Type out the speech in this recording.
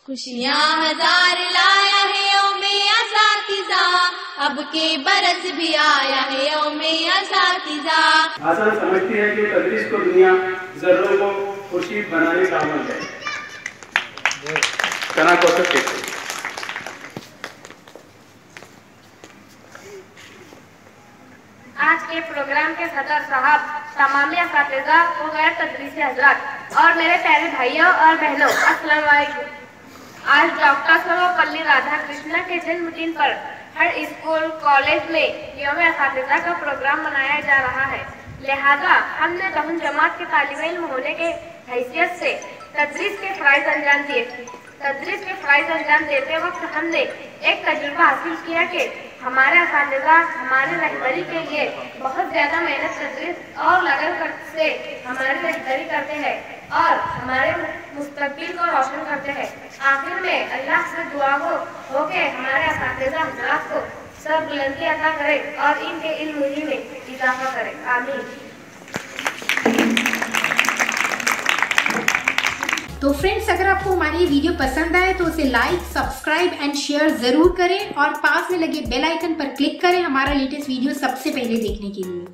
खुशियाँ हजार लाया है यौमे असातिज़ा, अब के बरस भी आया है यौमे असातिज़ा। आसान समझती है कि तदरीस को दुनिया जर्रों को खुर्शीद बनाने का अमल है। तना को सकते आज के प्रोग्राम के सदर साहब, तमामी असातिज़ा व गैर तदरीसी हज़रात और मेरे प्यारे भाइयों और बहनों, अस्सलाम वालेकुम। आज डॉक्टर सर्वपल्ली राधाकृष्णन के जन्मदिन पर हर स्कूल कॉलेज में यौम असातिज़ा का प्रोग्राम मनाया जा रहा है। लिहाजा हमने 10वीं जमात के तालिब इल्म होने के हैसियत से तदरीस के फ़राइज़ अंजाम दिए। तदरीस के फ़राइज़ अंजाम देते वक्त हमने एक तजुर्बा हासिल किया कि हमारे असातिज़ा हमारी रहबरी के लिए बहुत ज़्यादा मेहनत तदरीस और लगन से हमारी रहबरी करते हैं और हमारे मुस्तक़बिल को रोशन करते हैं। आखिर में अल्लाह से दुआ हो के हमारे असातिज़ा हज़रात को सब बुलंदी अता करे और इनके इल्म ही में इजाफा करे। आमीन। तो फ्रेंड्स, अगर आपको हमारी ये वीडियो पसंद आए तो उसे लाइक, सब्सक्राइब एंड शेयर जरूर करें और पास में लगे बेल आइकन पर क्लिक करें हमारा लेटेस्ट वीडियो सबसे पहले देखने के लिए।